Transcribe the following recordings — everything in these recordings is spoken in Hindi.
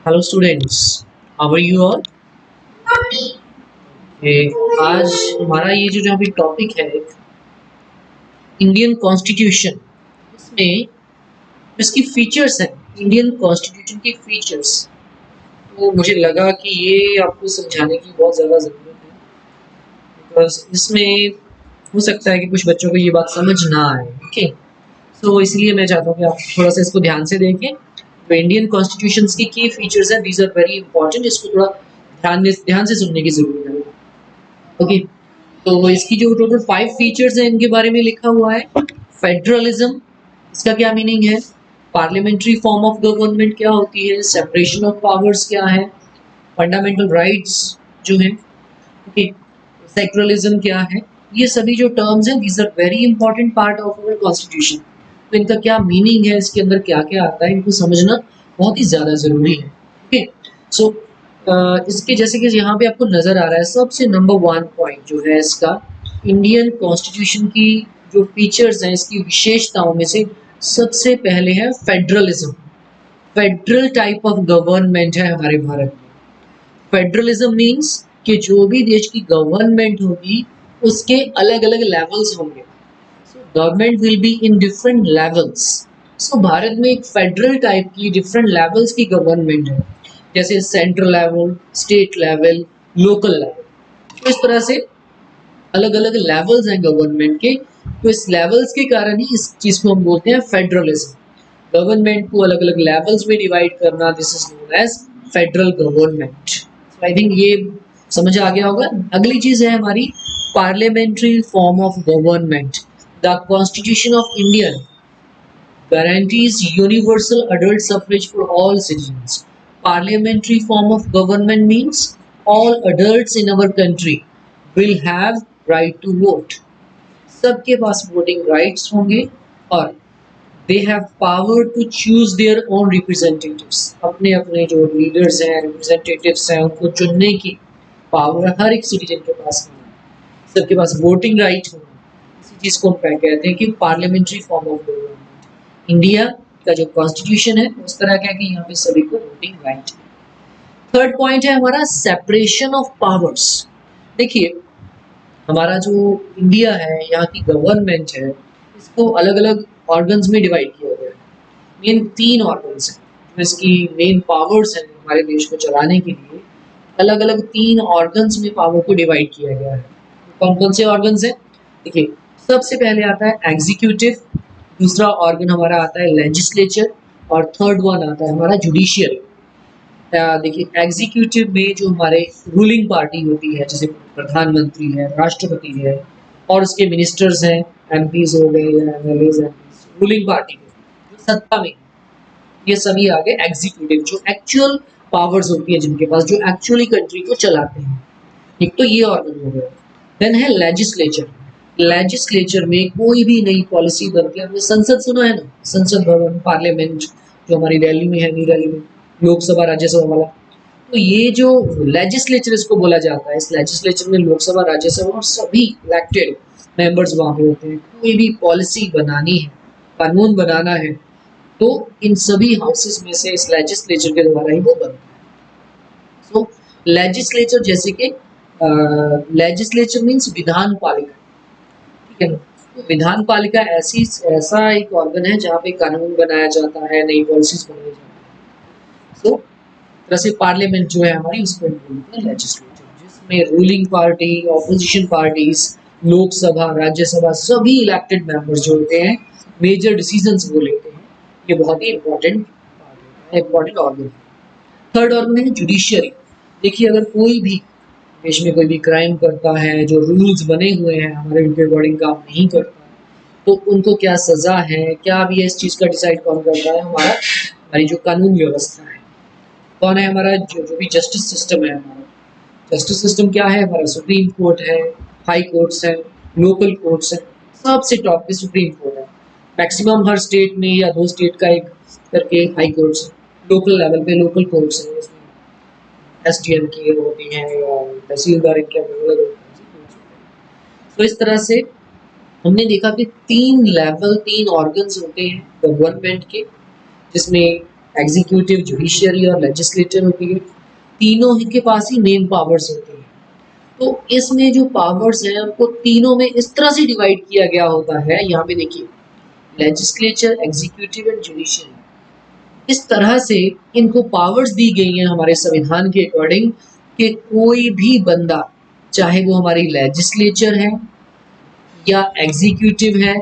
Hello students, how are you all? आज हमारा ये जो अभी टॉपिक है इंडियन कॉन्स्टिट्यूशन, इसमें इसकी फीचर्स हैं। इंडियन कॉन्स्टिट्यूशन की फीचर्स, तो मुझे लगा कि ये आपको समझाने की बहुत ज़्यादा ज़रूरत है, बिकॉज इसमें हो सकता है कि कुछ बच्चों को ये बात समझ ना आए। ओके, सो इसलिए मैं चाहता हूँ कि आप थोड़ा सा इसको ध्यान से देखें। जो इंडियन कॉन्स्टिट्यूशन की फीचर्स हैं, दीज आर वेरी इंपॉर्टेंट। इसको थोड़ा ध्यान से सुनने की जरूरत है। ओके, तो इसकी जो टोटल 5 फीचर्स हैं इनके बारे में लिखा हुआ है। फेडरलिज्म, इसका क्या मीनिंग है? पार्लियामेंट्री फॉर्म ऑफ गवर्नमेंट क्या होती है? सेपरेशन ऑफ पावर्स क्या है? फंडामेंटल राइट्स जो है, ओके, सेक्युलरिज्म क्या है? ये सभी जो टर्म्स हैं, these are very important part of our constitution. तो इनका क्या मीनिंग है, इसके अंदर क्या क्या आता है, इनको समझना बहुत ही ज़्यादा ज़रूरी है। ओके, सो इसके जैसे कि यहाँ पे आपको नज़र आ रहा है, सबसे नंबर 1 पॉइंट जो है इसका, इंडियन कॉन्स्टिट्यूशन की जो फीचर्स हैं, इसकी विशेषताओं में से सबसे पहले है federalism. Federal type of government है हमारे भारत में। फेडरलिज्म मीन्स कि जो भी देश की गवर्नमेंट होगी उसके अलग अलग लेवल्स होंगे। Government will be in different levels. So Bharat में एक फेडरल टाइप की डिफरेंट लेवल्स की गवर्नमेंट है, जैसे central level, state level, local level. तो इस तरह से अलग अलग लेवल्स हैं गवर्नमेंट के। तो इस लेवल्स के कारण ही इस चीज़ को हम बोलते हैं फेडरलिज्म। गवर्नमेंट को अलग अलग लेवल्स में डिवाइड करना, this is known as federal government. I think ये समझ आ गया होगा। अगली चीज है हमारी parliamentary form of government. The constitution of India guarantees universal adult suffrage for all citizens. Parliamentary form of government means all adults in our country will have right to vote. सबके पास वोटिंग राइट्स होंगे और they have power to choose their own representatives. अपने अपने जो लीडर्स हैं, रिप्रेजेंटेटिव्स हैं, उनको चुनने की पावर हर एक सिटीजन के पास है। सबके पास वोटिंग राइट होना, इसी चीज को हम कहते हैं कि parliamentary form of government. India का जो कॉन्स्टिट्यूशन है उस तरह का है कि यहाँ पे सभी को वोटिंग राइट है। थर्ड पॉइंट है हमारा सेपरेशन ऑफ पावर्स। देखिए, हमारा जो इंडिया है, यहाँ की गवर्नमेंट है, इसको अलग अलग ऑर्गन्स में डिवाइड किया गया है। मेन 3 ऑर्गन्स हैं जो इसकी मेन पावर्स हैं हमारे देश को चलाने के लिए। अलग अलग 3 ऑर्गन्स में पावर को डिवाइड किया गया है। कौन कौन से ऑर्गन्स हैं? देखिए, सबसे पहले आता है एग्जीक्यूटिव, दूसरा ऑर्गन हमारा आता है लेजिस्लेचर, और थर्ड वन आता है हमारा जुडिशियल। देखिए, एग्जीक्यूटिव में जो हमारे रूलिंग पार्टी होती है, जैसे प्रधानमंत्री है, राष्ट्रपति है, और उसके मिनिस्टर्स हैं, एमपीज हो गए या एमएलएज, रूलिंग पार्टी में जो सत्ता में, ये सभी आ गए एग्जीक्यूटिव, जो एक्चुअल पावर्स होती है जिनके पास, जो एक्चुअली कंट्री को चलाते हैं। एक तो ये ऑर्गन हो गया। देन है लेजिस्लेचर। लेजिस्लेचर में कोई भी नई पॉलिसी बनती है, आपने संसद सुना है ना, संसद भवन, पार्लियामेंट, जो हमारी दिल्ली में है, न्यू दिल्ली में, लोकसभा राज्यसभा वाला। तो ये जो लेजिस्लेचर इसको बोला जाता है, इस लेजिस्लेचर में लोकसभा, राज्यसभा और सभी इलेक्टेड मेंबर्स वहाँ पे होते हैं। कोई भी पॉलिसी बनानी है, कानून बनाना है, तो इन सभी हाउसेस में से इस लेजिस्लेचर के द्वारा ही वो बनता है। सो लेजिस्लेचर, जैसे कि लेजिस्लेचर मीन्स विधान पालिका, ठीक है ना। तो विधान पालिका ऐसा एक ऑर्गन है जहाँ पे कानून बनाया जाता है, नई पॉलिसीज बनाई जाती है। सो तरह से पार्लियामेंट जो है हमारी, उसको बोलते हैं लेजिस्लेचर, जिसमें ruling party, opposition parties, Lok Sabha, Rajya Sabha, सभी इलेक्टेड मेंबर्स जो होते हैं, मेजर डिसीजंस वो लेते हैं। ये बहुत ही इंपॉर्टेंट ऑर्गन है। थर्ड ऑर्गन है जुडिशियरी। देखिए, अगर कोई भी देश में कोई भी क्राइम करता है, जो रूल्स बने हुए हैं हमारे, उनके अकॉर्डिंग काम नहीं करता, तो उनको क्या सजा है, क्या भी है, इस चीज़ का डिसाइड कौन करता है? हमारी जो कानून व्यवस्था है। कौन है हमारा जो भी जस्टिस सिस्टम है? हमारा जस्टिस सिस्टम क्या है? हमारा सुप्रीम कोर्ट है, हाई कोर्ट्स है, लोकल कोर्ट्स है। सबसे टॉप पे सुप्रीम कोर्ट है। मैक्सिमम हर स्टेट में या 2 स्टेट का एक करके हाई कोर्ट्स है। लोकल लेवल पे लोकल कोर्ट्स हैं, एसडीएम की होती हैं या तहसीलदार के अलग। तो इस तरह से हमने देखा कि 3 लेवल, 3 ऑर्गन्स होते हैं गवर्नमेंट के, जिसमें एग्जीक्यूटिव, जुडिशियरी और लेजिस्लेटिव होती है। तीनों ही के पास ही मेन पावर्स होती है। तो इसमें जो पावर्स हैं उनको तीनों में इस तरह से डिवाइड किया गया होता है। यहाँ पे देखिए, लेजिस्लेचर, एग्जीक्यूटिव एंड जुडिशियरी, इस तरह से इनको पावर्स दी गई हैं हमारे संविधान के अकॉर्डिंग कि कोई भी बंदा, चाहे वो हमारी लेजिस्लेचर है या एग्जीक्यूटिव है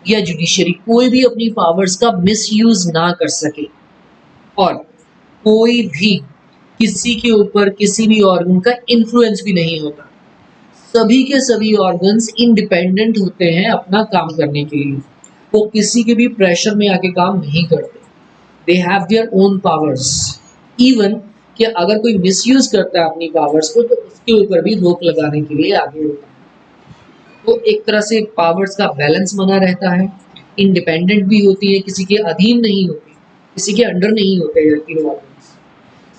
या जुडिशरी, कोई भी अपनी पावर्स का मिसयूज ना कर सके और कोई भी किसी के ऊपर किसी भी ऑर्गन का इन्फ्लुएंस भी नहीं होता। सभी के सभी ऑर्गन्स इंडिपेंडेंट होते हैं अपना काम करने के लिए, वो किसी के भी प्रेशर में आके काम नहीं करते। They have their own powers. Even कि अगर कोई मिसयूज करता है अपनी पावर्स को तो उसके ऊपर भी रोक लगाने के लिए आगे होता है। तो एक तरह से पावर्स का बैलेंस बना रहता है, इंडिपेंडेंट भी होती है, किसी के अधीन नहीं होती, किसी के अंडर नहीं होते ये तीनों ऑर्गन्स।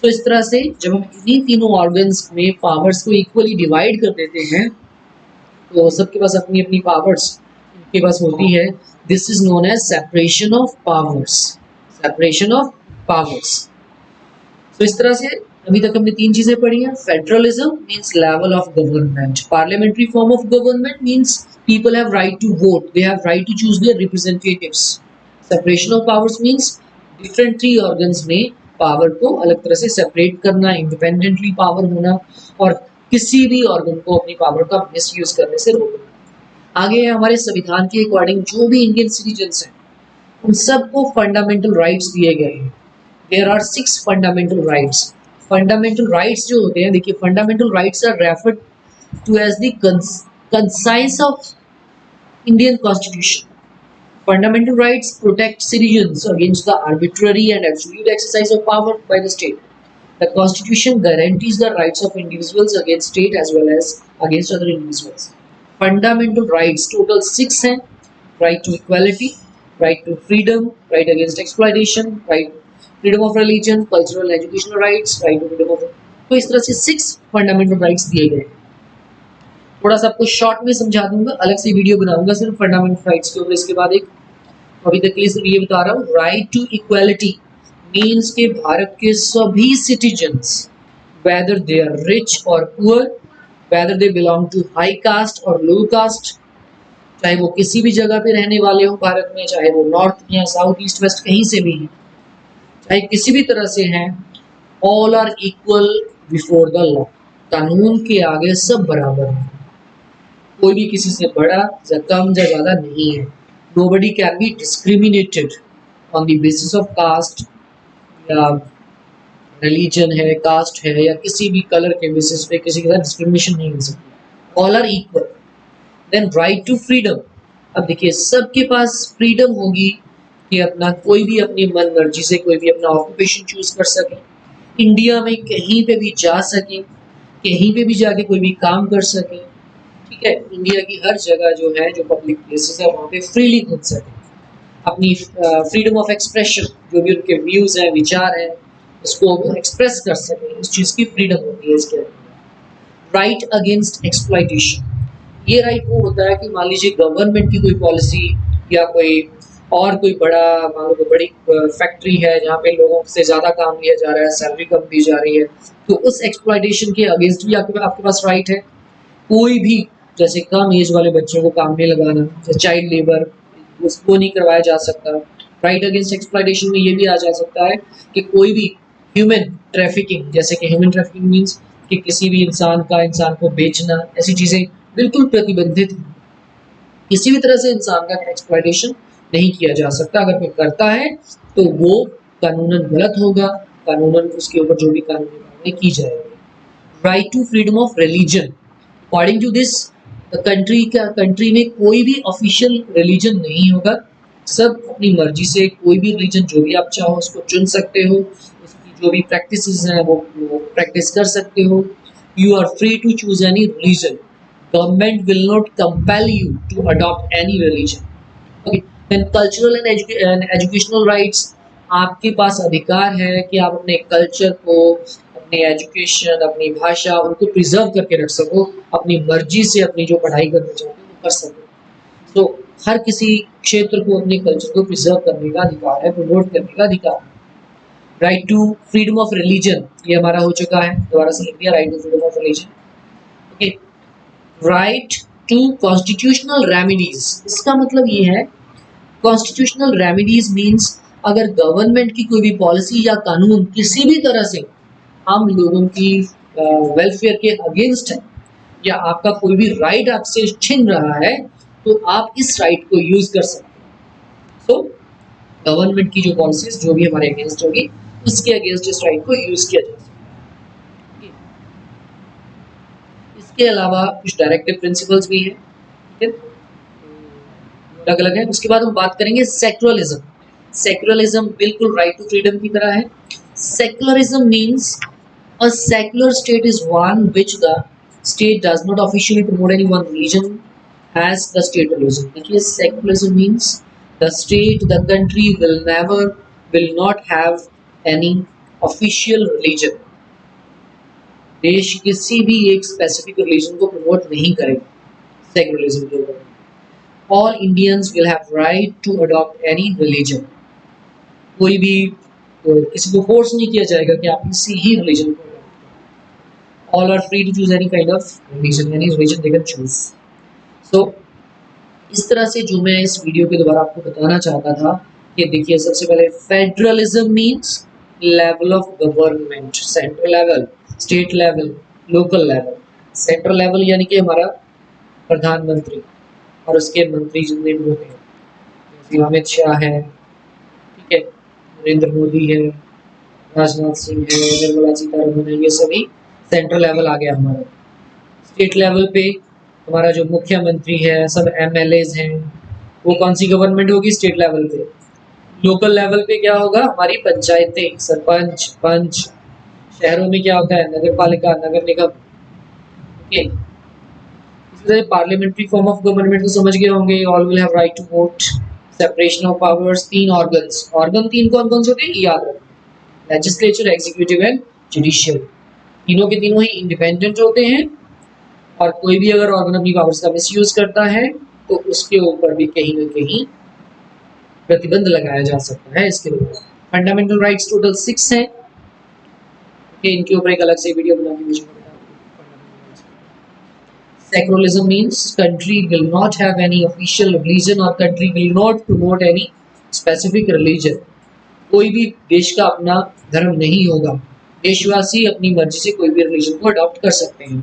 तो इस तरह से जब हम इन्हीं तीनों ऑर्गन्स में पावर्स को इक्वली डिवाइड कर देते हैं तो सबके पास अपनी अपनी पावर्स इनके पास होती है। This is known as separation of powers. Separation of powers. तो इस तरह से अभी तक हमने तीन चीजें पढ़ी हैं। Federalism means level of government, parliamentary form of government means people have right to vote, they have right to choose their representatives. Separation of powers means different three organs में पावर को अलग तरह से सेपरेट करना, इंडिपेंडेंटली पावर होना और किसी भी ऑर्गन को अपनी पावर का मिसयूज करने से रोकना। आगे है हमारे संविधान के अकॉर्डिंग जो भी इंडियन सिटीजन्स हैं उन सबको फंडामेंटल राइट्स दिए गए हैं। There are 6 fundamental rights. Fundamental rights जो होते हैं, देखिए, fundamental rights are referred to as the conscience of Indian constitution. Fundamental rights protect citizens against the arbitrary and absolute exercise of power by the state. The Constitution guarantees the rights of individuals against state as well as against other individuals. Fundamental rights total 6 हैं: right to equality, right to freedom, right against exploitation, right freedom of religion, cultural and educational rights, right to freedom of। तो इस तरह से 6 fundamental rights दिए गए। थोड़ा सा आपको शॉर्ट में समझा दूंगा, अलग से वीडियो बनाऊंगा सिर्फ फंडामेंटल राइट्स के ऊपर। इसके बाद एक अभी तक के लिए सिर्फ ये बता रहा हूँ। राइट टू इक्वालिटी मीन्स के भारत के सभी citizens, whether they are rich और poor, whether they belong to high caste और लो कास्ट, चाहे वो किसी भी जगह पे रहने वाले हो भारत में, चाहे वो नॉर्थ या साउथ ईस्ट वेस्ट कहीं से भी हैं, चाहे किसी भी तरह से हैं, all are equal before the law. कानून के आगे सब बराबर हैं, कोई भी किसी से बड़ा या कम या ज्यादा नहीं है। Nobody can be discriminated on the basis of caste या religion है, caste है या किसी भी कलर के बेसिस पे किसी के साथ डिस्क्रिमिनेशन नहीं हो सकती। All are equal. Then right to freedom। अब देखिए, सबके पास फ्रीडम होगी कि अपना कोई भी अपनी मन मर्जी से कोई भी अपना ऑक्यूपेशन चूज कर सके, इंडिया में कहीं पे भी जा सके, कहीं पे भी जाके कोई भी काम कर सके। ठीक है, इंडिया की हर जगह जो है, जो पब्लिक प्लेसेस है, वहाँ पे फ्रीली घूम सके। अपनी फ्रीडम ऑफ एक्सप्रेशन, जो भी उनके व्यूज हैं, विचार हैं, उसको वो एक्सप्रेस कर सके, इस चीज़ की फ्रीडम होती है इसके अंदर। राइट अगेंस्ट एक्सप्लॉइटेशन, ये राइट वो होता है कि मान लीजिए गवर्नमेंट की कोई पॉलिसी या कोई और कोई बड़ा, मान लो कोई बड़ी फैक्ट्री है जहाँ पे लोगों से ज़्यादा काम लिया जा रहा है, सैलरी कम दी जा रही है, तो उस एक्सप्लॉइटेशन के अगेंस्ट भी आपके पास राइट है। कोई भी, जैसे कम एज वाले बच्चों को काम में लगाना, जैसे चाइल्ड लेबर, उसको नहीं करवाया जा सकता। राइट अगेंस्ट एक्सप्लॉइटेशन में ये भी आ जा सकता है कि कोई भी ह्यूमन ट्रैफिकिंग, जैसे कि ह्यूमन ट्रैफिकिंग मीन्स कि किसी भी इंसान को बेचना, ऐसी चीज़ें बिल्कुल प्रतिबंधित हैं। किसी भी तरह से इंसान का एक्सप्लॉइटेशन नहीं किया जा सकता। अगर कोई करता है तो वो कानूनन गलत होगा, कानूनन उसके ऊपर जो भी कानूनी कार्रवाई की जाएगी। Right to freedom of religion, according to this country में कोई भी ऑफिशियल रिलीजन नहीं होगा। सब अपनी मर्जी से कोई भी रिलीजन जो भी आप चाहो उसको चुन सकते हो, उसकी जो भी प्रैक्टिसेस हैं वो प्रैक्टिस कर सकते हो। You are free to choose any religion, government will not compel you to adopt any religion. Okay, then cultural and educational rights, आपके पास अधिकार है कि आप अपने कल्चर को, अपनी एजुकेशन, अपनी भाषा, उनको प्रिजर्व करके रख सको, अपनी मर्जी से अपनी जो पढ़ाई करना चाहते हो वो कर सको। तो हर किसी क्षेत्र को अपने कल्चर को प्रिजर्व करने का अधिकार है, प्रमोट करने का अधिकार है। Right to freedom of religion, ये हमारा हो चुका है, दोबारा से लिख दिया, right to freedom of religion. Okay, right to constitutional remedies, इसका मतलब ये है कॉन्स्टिट्यूशनल रेमेडीज मीन्स अगर गवर्नमेंट की कोई भी पॉलिसी या कानून किसी भी तरह से हम लोगों की वेलफेयर के अगेंस्ट है या आपका कोई भी राइट आपसे छीन रहा है तो आप इस राइट को यूज कर सकते हैं। सो गवर्नमेंट की जो पॉलिसीज जो भी हमारे अगेंस्ट होगी उसके अगेंस्ट इस राइट को यूज किया जा सकता है। इसके अलावा कुछ डायरेक्टिव प्रिंसिपल्स भी हैं, ठीक है, अलग अलग है। उसके बाद हम बात करेंगे सेक्युलरिज्म। सेक्युलरिज्म बिल्कुल राइट टू फ्रीडम की तरह है। Secularism means a secular state is one which the state does not officially promote any one religion as the state religion. देखिए secularism means the state, the country will not have any official religion. देश किसी भी एक स्पेसिफिक रिलीजन को प्रमोट नहीं करेगा सेक्युलरिज्म के ऊपर। All Indians will have right to adopt any religion. कोई भी किसी को फोर्स नहीं किया जाएगा कि आप किसी ही रिलीजन को, all are free to choose any kind of religion, any religion they can choose. So इस तरह से जो मैं इस वीडियो के द्वारा आपको बताना चाहता था कि देखिए सबसे पहले federalism means level of government, central level, state level, local level. Central level यानी कि हमारा प्रधानमंत्री और उसके मंत्री जितने भी होते हैं, जैसे अमित शाह है, ठीक है, नरेंद्र मोदी है, राजनाथ सिंह है, निर्मला सीतारमण है, ये सभी सेंट्रल लेवल आ गया हमारा। स्टेट लेवल पे हमारा जो मुख्यमंत्री है, सब एमएलएज हैं, वो कौन सी गवर्नमेंट होगी स्टेट लेवल पे। लोकल लेवल पे क्या होगा, हमारी पंचायतें, सरपंच, पंच। शहरों में क्या होता है, नगर पालिका, नगर निगम। Okay, parliamentary form of government को समझ गए होंगे, all will have right to vote, separation of powers, 3 organs. Organ 3 कौन कौन से होते हैं याद रखो, लेजिस्लेचर, एग्जीक्यूटिव एंड जुडिशियल। तीनों के तीनों ही इंडिपेंडेंट होते हैं और कोई भी अगर ऑर्गन अपनी पावर्स का मिसयूज करता है तो उसके ऊपर भी कहीं ना कहीं प्रतिबंध लगाया जा सकता है। इसके ऊपर फंडामेंटल राइट्स टोटल 6 हैं, इनके ऊपर एक अलग से वीडियो बना के भेजूंगा। Secularism means country will not have any official religion or country will not promote any specific religion. कोई भी देश का अपना धर्म नहीं होगा, देशवासी अपनी मर्जी से कोई भी रिलीजन को अडॉप्ट कर सकते हैं।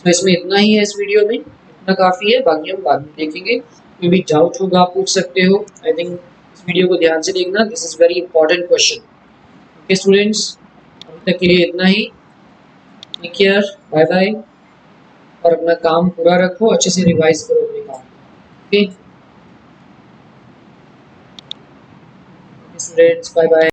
तो इसमें इतना ही है, इस वीडियो में इतना काफ़ी है, बाकी हम बाद में देखेंगे। कोई भी डाउट होगा आप पूछ सकते हो। आई थिंक इस वीडियो को ध्यान से देखना, this is very important question. Okay students, अभी तक के लिए इतना ही। टेक केयर, बाय बाय, और अपना काम पूरा रखो, अच्छे से रिवाइज करो अपने काम। Okay students, bye bye.